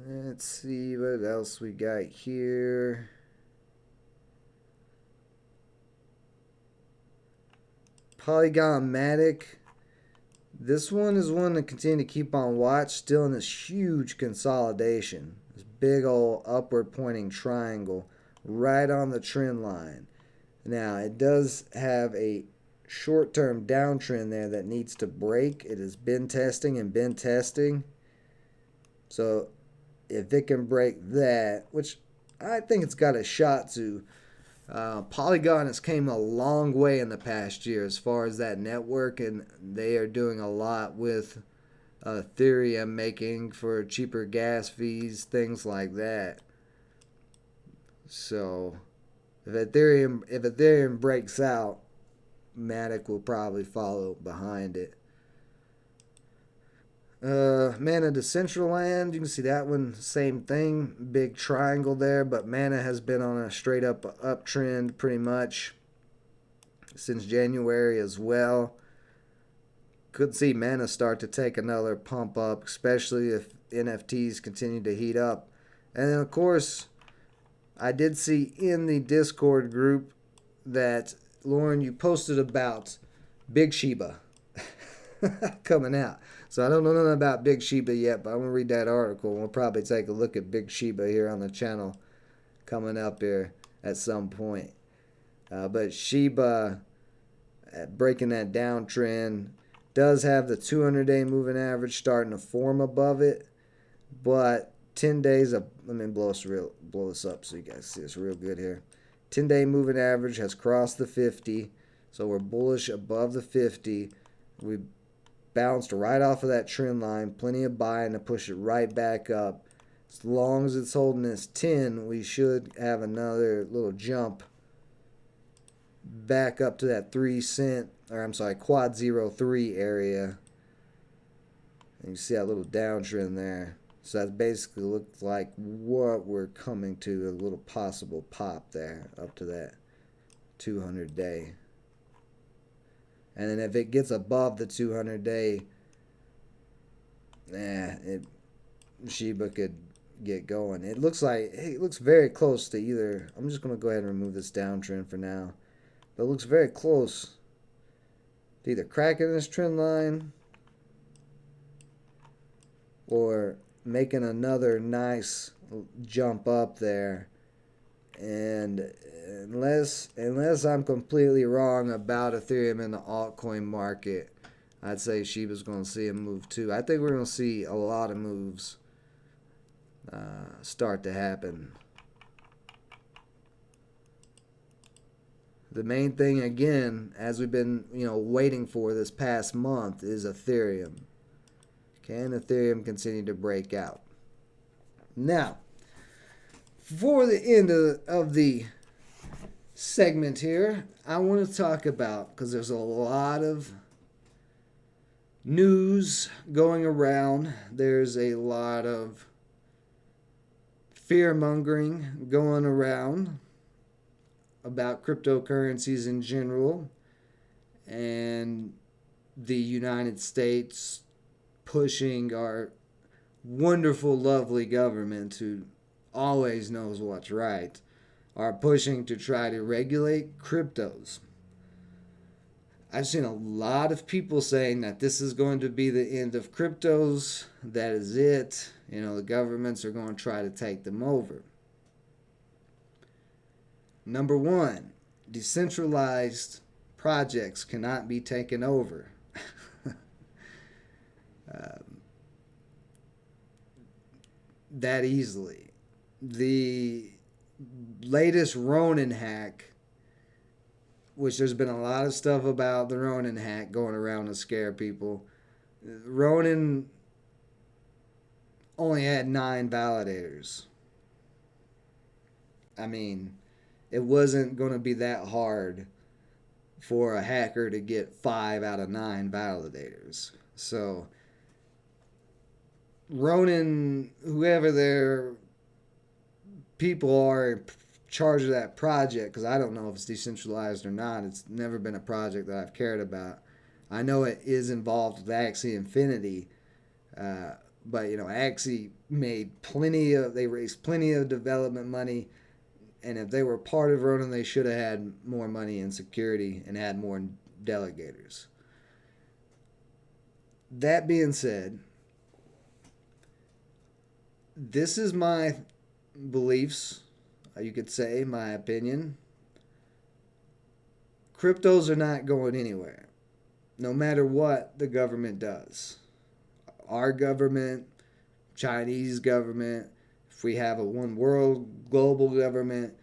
Let's see what else we got here. Polygon-matic. This one is one to continue to keep on watch. Still in this huge consolidation. This big old upward pointing triangle right on the trend line. Now, it does have a short-term downtrend there that needs to break. It has been testing and been testing. So if it can break that, which I think it's got a shot to, Polygon has came a long way in the past year as far as that network, and they are doing a lot with Ethereum, making for cheaper gas fees, things like that. So if Ethereum breaks out, Matic will probably follow behind it. Mana Decentraland, you can see that one, same thing, big triangle there, but Mana has been on a straight up uptrend pretty much since January as well. Could see Mana start to take another pump up, especially if NFTs continue to heat up. And then of course, I did see in the Discord group that, Lauren, you posted about Big Shiba coming out. So I don't know nothing about Big Shiba yet, but I'm going to read that article. We'll probably take a look at Big Shiba here on the channel coming up here at some point. But Shiba, breaking that downtrend, does have the 200-day moving average starting to form above it. But 10 days of, let me blow this up so you guys see this real good here. 10-day moving average has crossed the 50. So we're bullish above the 50. We bounced right off of that trend line, plenty of buying to push it right back up. As long as it's holding this 10, we should have another little jump back up to that 3 cent, or I'm sorry, quad 03 area. And you see that little downtrend there. So that basically looks like what we're coming to, a little possible pop there up to that 200-day. And then if it gets above the 200-day, Shiba could get going. It looks like, it looks very close to either. I'm just going to go ahead and remove this downtrend for now. But it looks very close to either cracking this trend line or making another nice jump up there. And unless I'm completely wrong about Ethereum in the altcoin market, I'd say Shiba's going to see a move too. I think we're going to see a lot of moves start to happen. The main thing, again, as we've been waiting for this past month, is Ethereum. Can Ethereum continue to break out? Now, for the end of the segment here, I want to talk about, because there's a lot of news going around, there's a lot of fear-mongering going around about cryptocurrencies in general, and the United States pushing our wonderful, lovely government, who always knows what's right, are pushing to try to regulate cryptos. I've seen a lot of people saying that this is going to be the end of cryptos. That is it. The governments are going to try to take them over. Number one, decentralized projects cannot be taken over. That easily. The latest Ronin hack, which there's been a lot of stuff about the Ronin hack going around to scare people. Ronin only had 9 validators. I mean, it wasn't going to be that hard for a hacker to get 5 out of 9 validators. So Ronin, whoever their people are in charge of that project, because I don't know if it's decentralized or not. It's never been a project that I've cared about. I know it is involved with Axie Infinity, but Axie they raised plenty of development money, and if they were part of Ronin, they should have had more money in security and had more delegators. That being said, this is my beliefs, you could say, my opinion. Cryptos are not going anywhere, no matter what the government does. Our government, Chinese government, if we have a one world global government,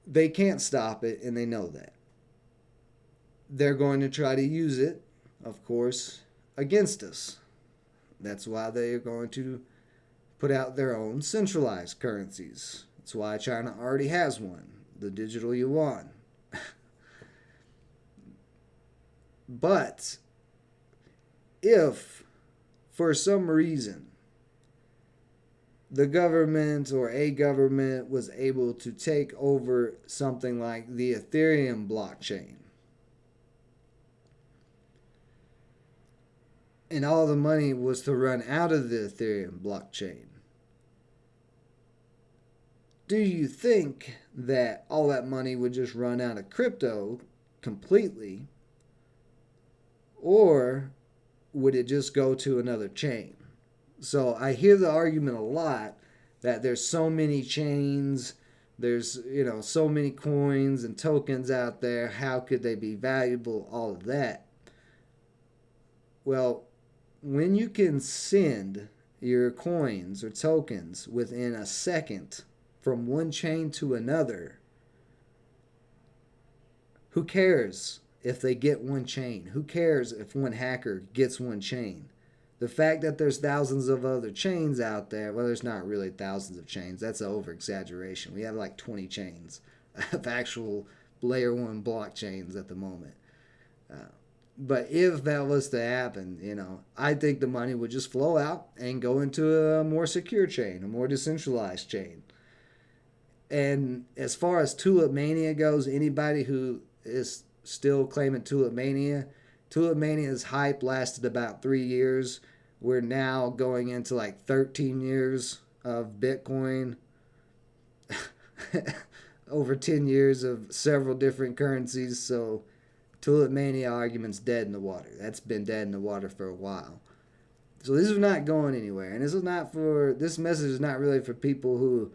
they can't stop it, and they know that. They're going to try to use it, of course, against us. That's why they are going to put out their own centralized currencies. That's why China already has one, the digital yuan. But if, for some reason, the government or a government was able to take over something like the Ethereum blockchain, and all the money was to run out of the Ethereum blockchain, do you think that all that money would just run out of crypto completely? Or would it just go to another chain? So I hear the argument a lot that there's so many chains, there's so many coins and tokens out there, how could they be valuable, all of that. Well, when you can send your coins or tokens within a second from one chain to another, who cares if they get one chain? Who cares if one hacker gets one chain? the fact that there's thousands of other chains out there, well, there's not really thousands of chains. That's an over-exaggeration. We have like 20 chains of actual layer 1 blockchains at the moment. But if that was to happen, I think the money would just flow out and go into a more secure chain, a more decentralized chain. And as far as Tulip Mania goes, anybody who is still claiming Tulip Mania's hype lasted about 3 years. We're now going into like 13 years of Bitcoin, over 10 years of several different currencies. So Tulip Mania argument's dead in the water. That's been dead in the water for a while. So this is not going anywhere. And this message is not really for people who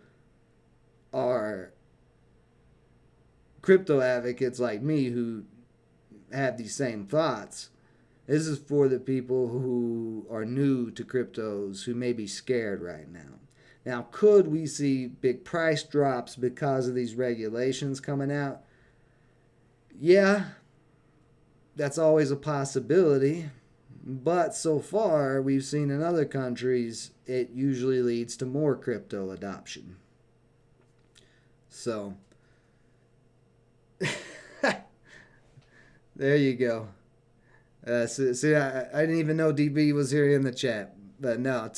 are crypto advocates like me who have these same thoughts. This is for the people who are new to cryptos, who may be scared right now. Now, could we see big price drops because of these regulations coming out? Yeah, that's always a possibility. But so far, we've seen in other countries, it usually leads to more crypto adoption. So, there you go. See, I didn't even know DB was here in the chat. But no,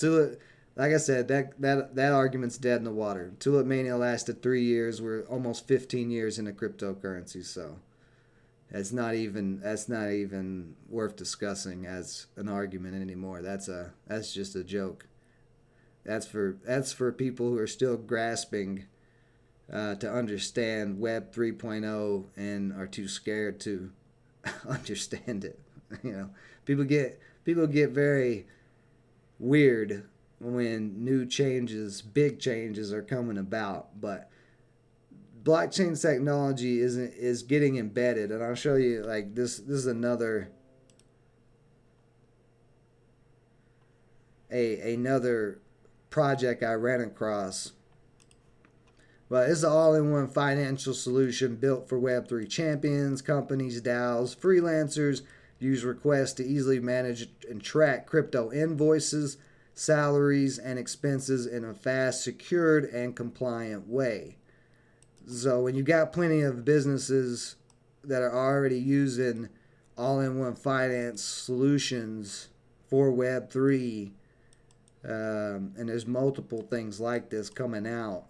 like I said, that argument's dead in the water. Tulip Mania lasted 3 years. We're almost 15 years into cryptocurrency, so that's not even worth discussing as an argument anymore. That's just a joke. That's for people who are still grasping to understand Web 3.0 and are too scared to understand it. People get very weird when new changes, big changes are coming about, but blockchain technology is getting embedded, and I'll show you like this is another project I ran across. But it's an all-in-one financial solution built for Web3 champions, companies, DAOs, freelancers. Use requests to easily manage and track crypto invoices, salaries, and expenses in a fast, secured, and compliant way. So when you got plenty of businesses that are already using all-in-one finance solutions for Web3, and there's multiple things like this coming out,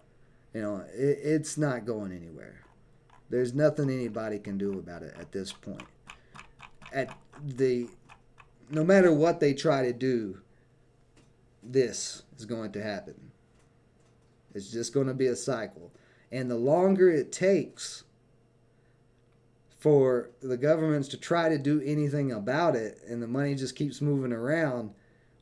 it's not going anywhere. There's nothing anybody can do about it at this point. No matter what they try to do, this is going to happen. It's just going to be a cycle. And the longer it takes for the governments to try to do anything about it and the money just keeps moving around,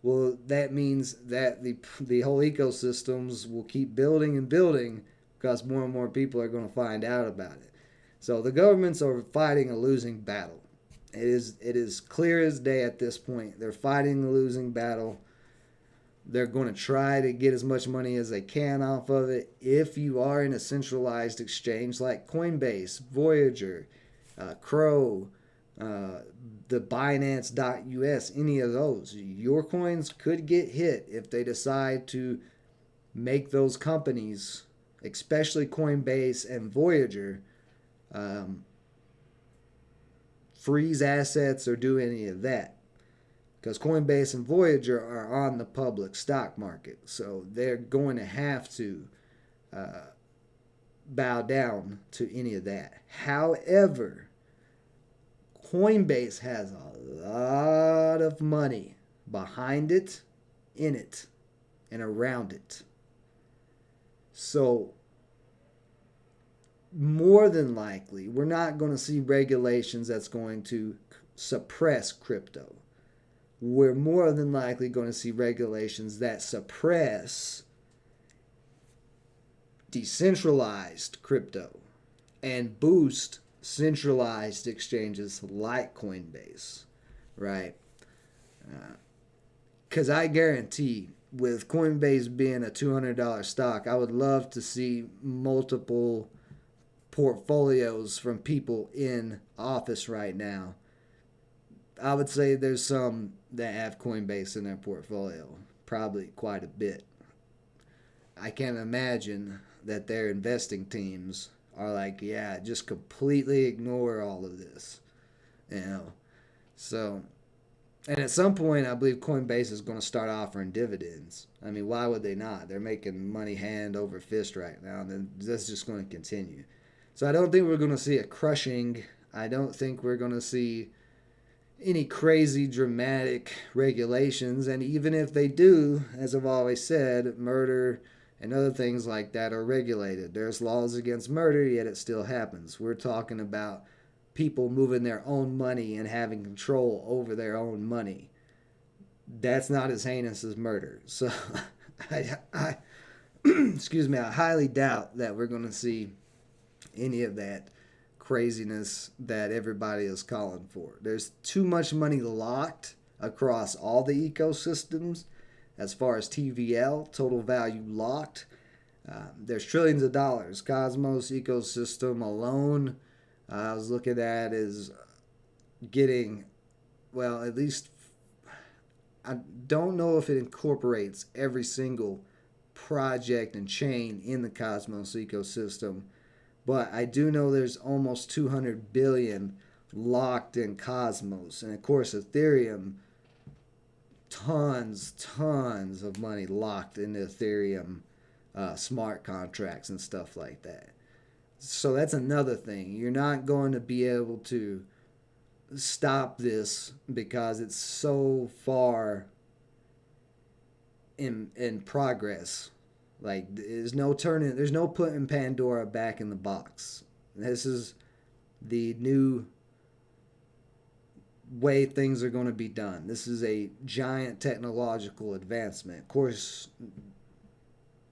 well, that means that the whole ecosystems will keep building and building because more and more people are going to find out about it. So the governments are fighting a losing battle. It is clear as day at this point. They're fighting the losing battle. They're going to try to get as much money as they can off of it. If you are in a centralized exchange like Coinbase, Voyager, Crow, the Binance.us, any of those, your coins could get hit if they decide to make those companies, especially Coinbase and Voyager, freeze assets or do any of that. Because Coinbase and Voyager are on the public stock market. So they're going to have to bow down to any of that. However, Coinbase has a lot of money behind it, in it, and around it. So more than likely, we're not going to see regulations that's going to suppress crypto. We're more than likely going to see regulations that suppress decentralized crypto and boost centralized exchanges like Coinbase, right? Because I guarantee with Coinbase being a $200 stock, I would love to see multiple portfolios from people in office right now I would say there's some that have Coinbase in their portfolio, probably quite a bit. I can't imagine that their investing teams are like, yeah, just completely ignore all of this, you know. So, and at some point, I believe Coinbase is going to start offering dividends. I mean, why would they not? They're making money hand over fist right now, and then that's just going to continue. So I don't think we're going to see a crushing. I don't think we're going to see any crazy dramatic regulations. And even if they do, as I've always said, murder and other things like that are regulated. There's laws against murder, yet it still happens. We're talking about people moving their own money and having control over their own money. That's not as heinous as murder. So I excuse me, I highly doubt that we're going to see any of that craziness that everybody is calling for. There's too much money locked across all the ecosystems as far as TVL, total value locked. There's trillions of dollars. Cosmos ecosystem alone, I was looking at, is getting, well, at least, I don't know if it incorporates every single project and chain in the Cosmos ecosystem, but I do know there's almost 200 billion locked in Cosmos. And of course, Ethereum, tons of money locked in Ethereum smart contracts and stuff like that. So that's another thing. You're not going to be able to stop this because it's so far in progress. Like, there's no putting Pandora back in the box. This is the new way things are going to be done. This is a giant technological advancement. Of course,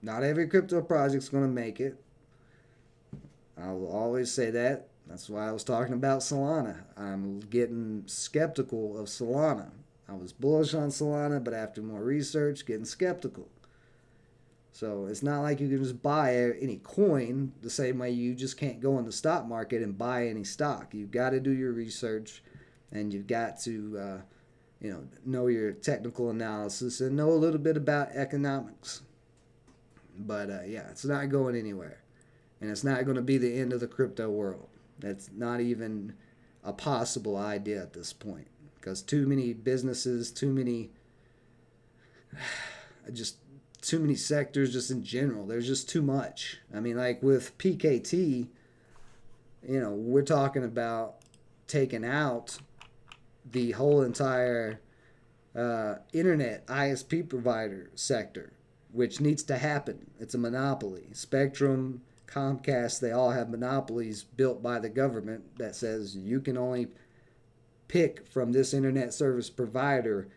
not every crypto project's going to make it. I will always say that. That's why I was talking about Solana. I'm getting skeptical of Solana. I was bullish on Solana, but after more research, getting skeptical. So it's not like you can just buy any coin the same way you just can't go in the stock market and buy any stock. You've got to do your research, and you've got to know your technical analysis and know a little bit about economics. But yeah, it's not going anywhere. And it's not going to be the end of the crypto world. That's not even a possible idea at this point. Because too many businesses, too many sectors just in general. There's just too much. I mean, like with PKT, we're talking about taking out the whole entire internet ISP provider sector, which needs to happen. It's a monopoly. Spectrum, Comcast, they all have monopolies built by the government that says you can only pick from this internet service provider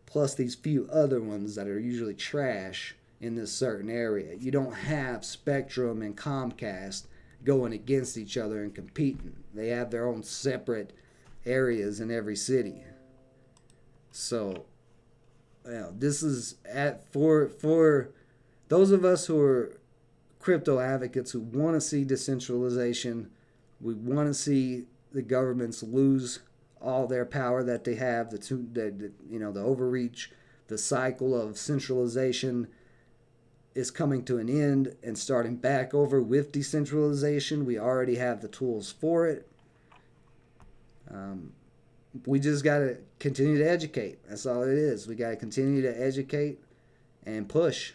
plus these few other ones that are usually trash in this certain area. You don't have Spectrum and Comcast going against each other and competing. They have their own separate areas in every city. So, this is for those of us who are crypto advocates who want to see decentralization. We want to see the governments lose all their power that they have, the overreach. The cycle of centralization is coming to an end and starting back over with decentralization. We already have the tools for it. We just got to continue to educate. That's all it is. We got to continue to educate and push,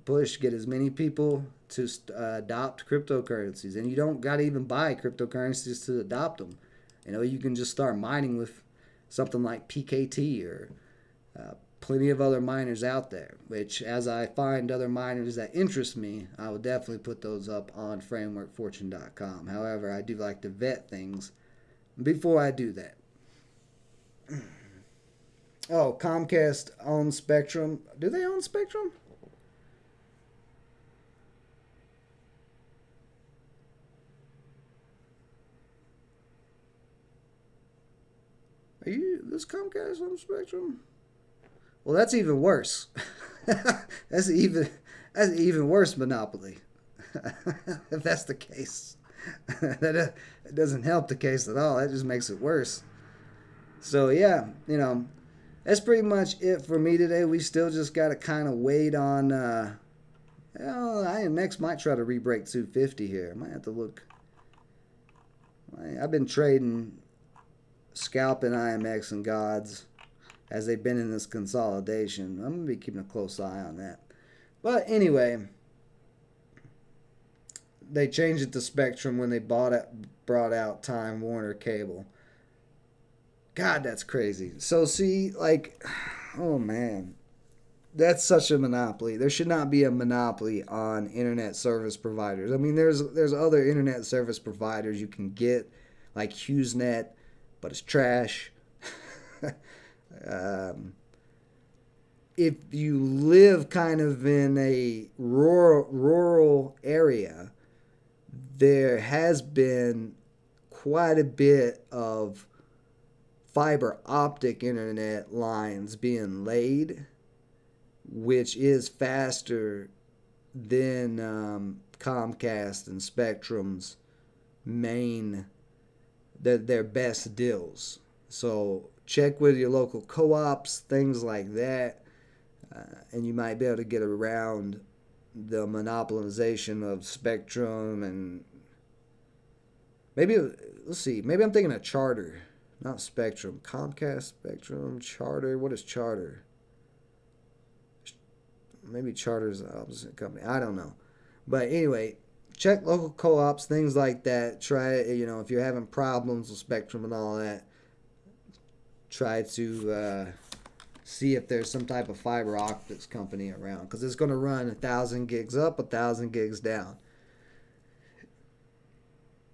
get as many people to adopt cryptocurrencies. And you don't got to even buy cryptocurrencies to adopt them. You can just start mining with something like PKT or plenty of other miners out there, which as I find other miners that interest me, I will definitely put those up on frameworkfortune.com. However, I do like to vet things before I do that. Oh, Comcast owns Spectrum. Do they own Spectrum? Does Comcast own Spectrum? Well, that's even worse. That's even worse monopoly. If that's the case, that doesn't help the case at all. That just makes it worse. So yeah, that's pretty much it for me today. We still just got to kind of wait on. IMX might try to re-break 250 here. I might have to look. I've been trading, scalping IMX and Gods as they've been in this consolidation. I'm gonna be keeping a close eye on that. But anyway, they changed it to Spectrum when they brought out Time Warner Cable. God, that's crazy. So see, like, oh man, that's such a monopoly. There should not be a monopoly on internet service providers. I mean, there's other internet service providers you can get, like HughesNet, but it's trash. If you live kind of in a rural area, there has been quite a bit of fiber optic internet lines being laid, which is faster than Comcast and Spectrum's main, their best deals. So check with your local co-ops, things like that, and you might be able to get around the monopolization of Spectrum. And maybe, let's see, maybe I'm thinking of Charter, not Spectrum. Comcast, Spectrum, Charter. What is Charter? Maybe Charter's the opposite company. I don't know. But anyway, check local co-ops, things like that. Try, if you're having problems with Spectrum and all that, try to see if there's some type of fiber optics company around, because it's going to run 1,000 gigs up, 1,000 gigs down.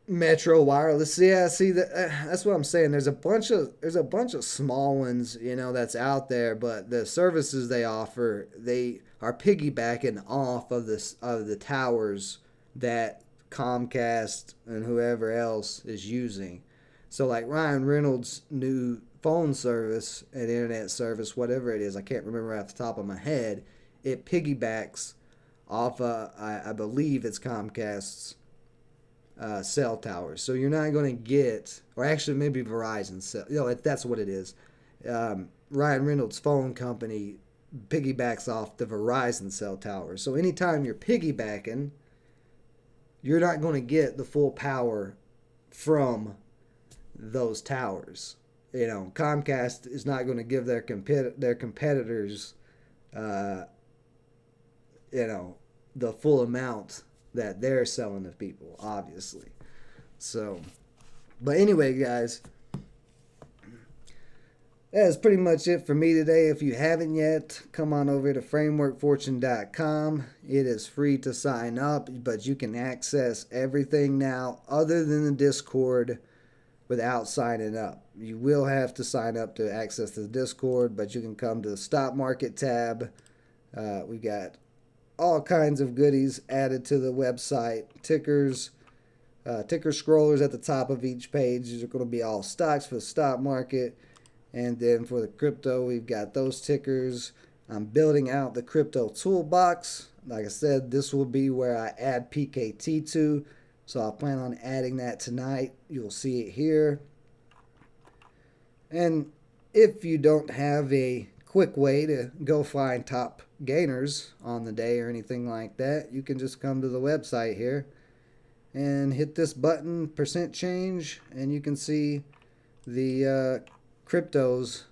Metro Wireless, yeah. See that's what I'm saying. There's a bunch of small ones, that's out there, but the services they offer, they are piggybacking off of the towers that Comcast and whoever else is using. So like Ryan Reynolds' new phone service and internet service, whatever it is, I can't remember off the top of my head. It piggybacks off I believe it's Comcast's cell towers. So you're not going to get, or actually maybe Verizon cell, that's what it is. Ryan Reynolds' phone company piggybacks off the Verizon cell towers. So anytime you're piggybacking, you're not going to get the full power from those towers. Comcast is not going to give their competitors, the full amount that they're selling to people, obviously. So, but anyway, guys, that is pretty much it for me today. If you haven't yet, come on over to frameworkfortune.com. It is free to sign up, but you can access everything now other than the Discord without signing up. You will have to sign up to access the Discord, but you can come to the stock market tab. We got all kinds of goodies added to the website. Ticker scrollers at the top of each page. These are going to be all stocks for the stock market. And then for the crypto, we've got those tickers. I'm building out the crypto toolbox. Like I said, this will be where I add PKT to. So I plan on adding that tonight. You'll see it here. And if you don't have a quick way to go find top gainers on the day or anything like that, you can just come to the website here and hit this button, percent change, and you can see the cryptos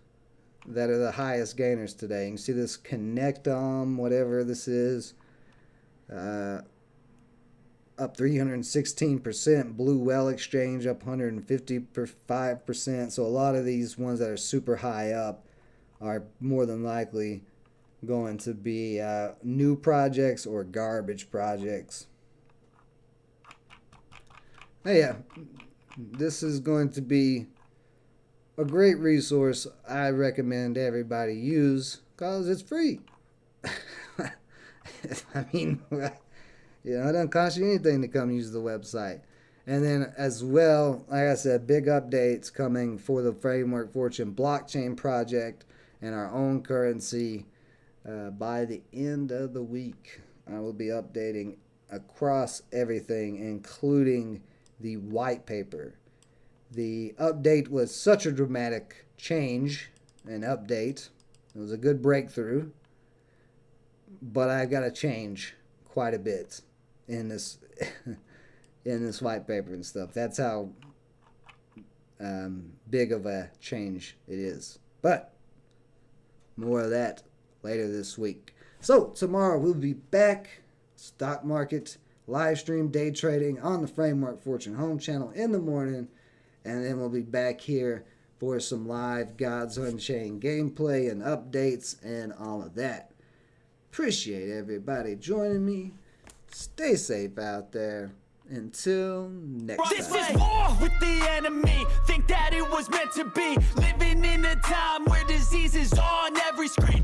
that are the highest gainers today. You can see this Connectom, whatever this is, up 316%. Blue Whale Exchange up 155%. So a lot of these ones that are super high up are more than likely going to be new projects or garbage projects. Hey, yeah, this is going to be a great resource I recommend everybody use because it's free. I mean, it doesn't cost you anything to come use the website. And then as well, like I said, big updates coming for the Framework Fortune blockchain project and our own currency by the end of the week. I will be updating across everything, including the white paper. The update was such a dramatic change and update. It was a good breakthrough, but I've got to change quite a bit in this in this white paper and stuff. That's how big of a change it is. But more of that later this week. So tomorrow we'll be back. Stock market live stream day trading on the Framework Fortune home channel in the morning, and then we'll be back here for some live Gods Unchained gameplay and updates and all of that. Appreciate everybody joining me. Stay safe out there. Until next time.
This is war with the enemy. Think that it was meant to be. Living in a time where disease is on every screen.